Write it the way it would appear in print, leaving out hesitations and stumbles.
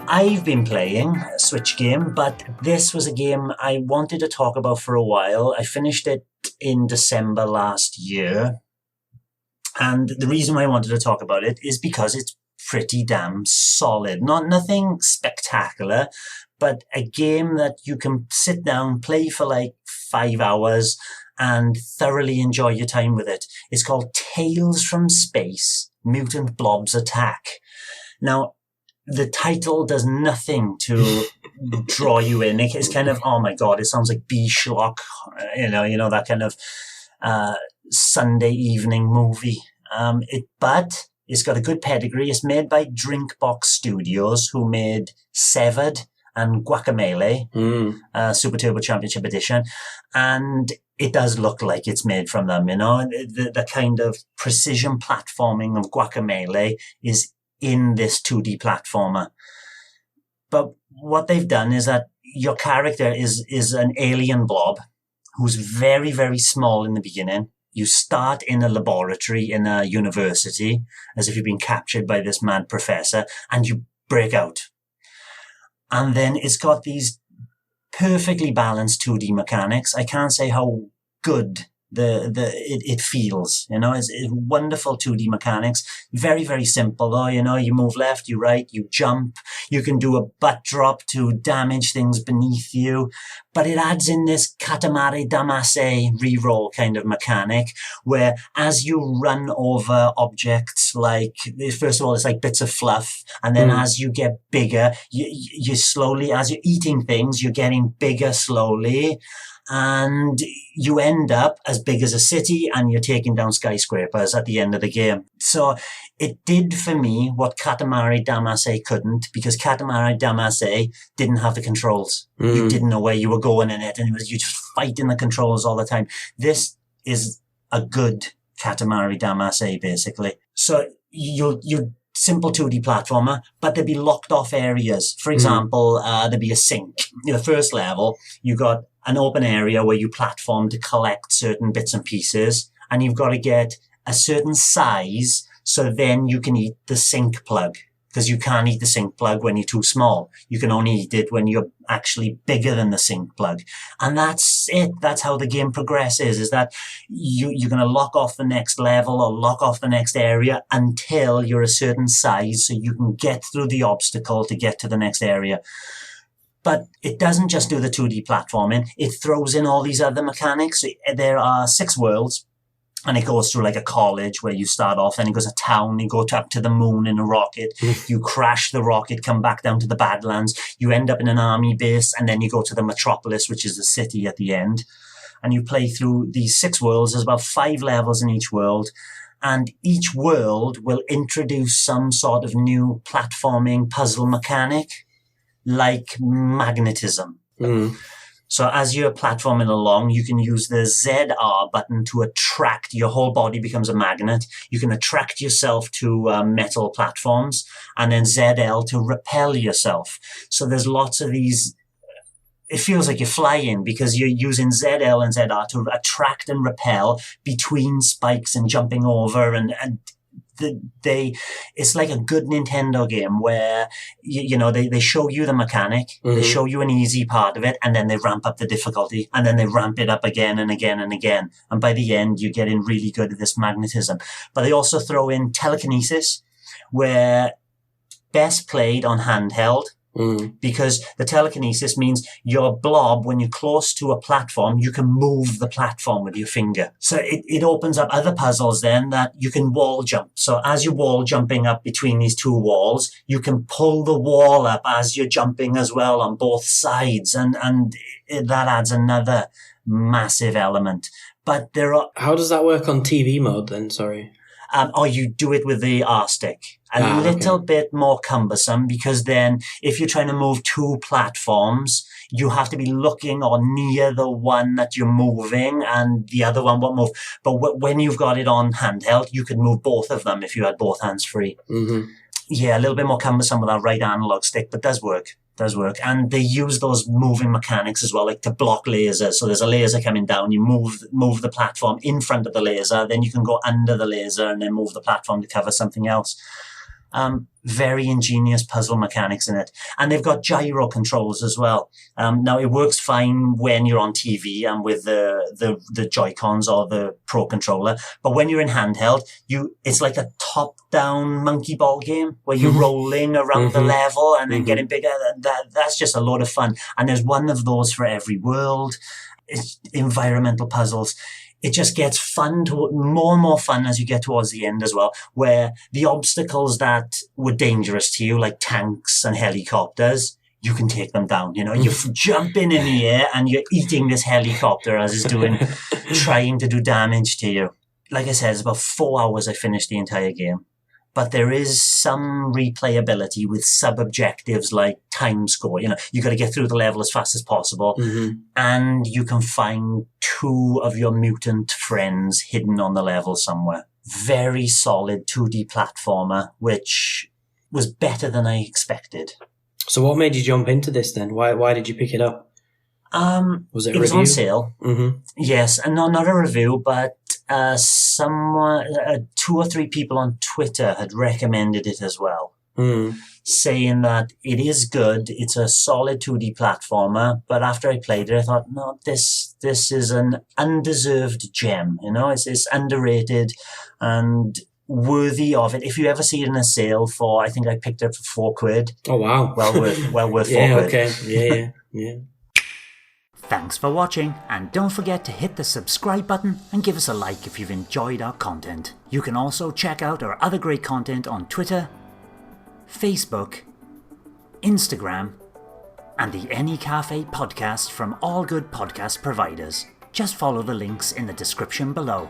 I've been playing a Switch game, but this was a game I wanted to talk about for a while. I finished it in December last year. And the reason why I wanted to talk about it is because it's pretty damn solid. Nothing spectacular, but a game that you can sit down, play for like 5 hours and thoroughly enjoy your time with it. It's called Tales from Space, Mutant Blobs Attack. Now, the title does nothing to draw you in. It's kind of, oh my God, it sounds like B-Schlock, you know, that kind of Sunday evening movie. But it's got a good pedigree. It's made by Drinkbox Studios, who made Severed and Guacamelee, Super Turbo Championship Edition. And it does look like it's made from them, you know. The kind of precision platforming of Guacamelee is in this 2D platformer. But what they've done is that your character is an alien blob who's very, very small in the beginning. You start in a laboratory in a university as if you've been captured by this mad professor, and you break out. And then it's got these perfectly balanced 2D mechanics. I can't say how good it feels, you know. It's wonderful 2D mechanics. Very, very simple though, you know. You move left, you right, you jump. You can do a butt drop to damage things beneath you. But it adds in this Katamari Damacy reroll kind of mechanic where as you run over objects, like, first of all, it's like bits of fluff. And then as you get bigger, you slowly, as you're eating things, you're getting bigger slowly. And you end up as big as a city and you're taking down skyscrapers at the end of the game. So it did for me what Katamari Damacy couldn't, because Katamari Damacy didn't have the controls. You didn't know where you were going in it, and you just fighting the controls all the time. This is a good Katamari Damacy, basically. So you're simple 2D platformer, but there'd be locked off areas. For example, there'd be a sink. In the first level, you got an open area where you platform to collect certain bits and pieces, and you've got to get a certain size so then you can eat the sink plug, because you can't eat the sink plug when you're too small. You can only eat it when you're actually bigger than the sink plug. And that's it. That's how the game progresses, is that you're going to lock off the next level or lock off the next area until you're a certain size so you can get through the obstacle to get to the next area. But it doesn't just do the 2D platforming. It throws in all these other mechanics. There are 6 worlds, and it goes through like a college where you start off, then it goes to town, you go up to the moon in a rocket, you crash the rocket, come back down to the Badlands, you end up in an army base, and then you go to the metropolis, which is the city at the end. And you play through these 6 worlds. There's about 5 levels in each world. And each world will introduce some sort of new platforming puzzle mechanic, like magnetism. So as you're platforming along, you can use the ZR button to attract, your whole body becomes a magnet. You can attract yourself to metal platforms, and then ZL to repel yourself. So there's lots of these. It feels like you're flying because you're using ZL and ZR to attract and repel between spikes and jumping over, and it's like a good Nintendo game where you know they show you the mechanic, they show you an easy part of it, and then they ramp up the difficulty, and then they ramp it up again and again and again, and by the end you're getting really good at this magnetism. But they also throw in telekinesis, where best played on handheld, because the telekinesis means your blob, when you're close to a platform, you can move the platform with your finger. So it opens up other puzzles then, that you can wall jump. So as you're wall jumping up between these 2 walls, you can pull the wall up as you're jumping as well on both sides. And that adds another massive element. But there are... How does that work on TV mode then? Sorry. Or you do it with the R stick. A little bit more cumbersome, because then if you're trying to move 2 platforms, you have to be looking or near the one that you're moving, and the other one won't move. But when you've got it on handheld, you could move both of them if you had both hands free. Yeah, a little bit more cumbersome with that right analog stick, but does work. And they use those moving mechanics as well, like to block lasers. So there's a laser coming down, you move the platform in front of the laser, then you can go under the laser and then move the platform to cover something else. Very ingenious puzzle mechanics in it. And they've got gyro controls as well. Now, it works fine when you're on TV and with the Joy-Cons or the Pro Controller. But when you're in handheld, it's like a top-down monkey ball game where you're rolling around the level and then getting bigger. That's just a lot of fun. And there's one of those for every world. It's environmental puzzles. It just gets more and more fun as you get towards the end as well, where the obstacles that were dangerous to you, like tanks and helicopters, you can take them down. You know, you're jumping in the air and you're eating this helicopter as it's trying to do damage to you. Like I said, it's about 4 hours I finished the entire game. But there is some replayability with sub-objectives like time score. You know, you got to get through the level as fast as possible. And you can find 2 of your mutant friends hidden on the level somewhere. Very solid 2D platformer, which was better than I expected. So what made you jump into this then? Why did you pick it up? Was it a review? Was on sale. Yes, and not a review, but 2 or 3 people on Twitter had recommended it as well, saying that it is good. It's a solid 2D platformer, but after I played it, I thought, no, this is an undeserved gem. You know, it's underrated and worthy of it. If you ever see it in a sale for, I think I picked it for £4. Oh wow! Well worth £4. Yeah, okay, yeah. Thanks for watching, and don't forget to hit the subscribe button and give us a like if you've enjoyed our content. You can also check out our other great content on Twitter, Facebook, Instagram, and the N-E Café podcast from all good podcast providers. Just follow the links in the description below.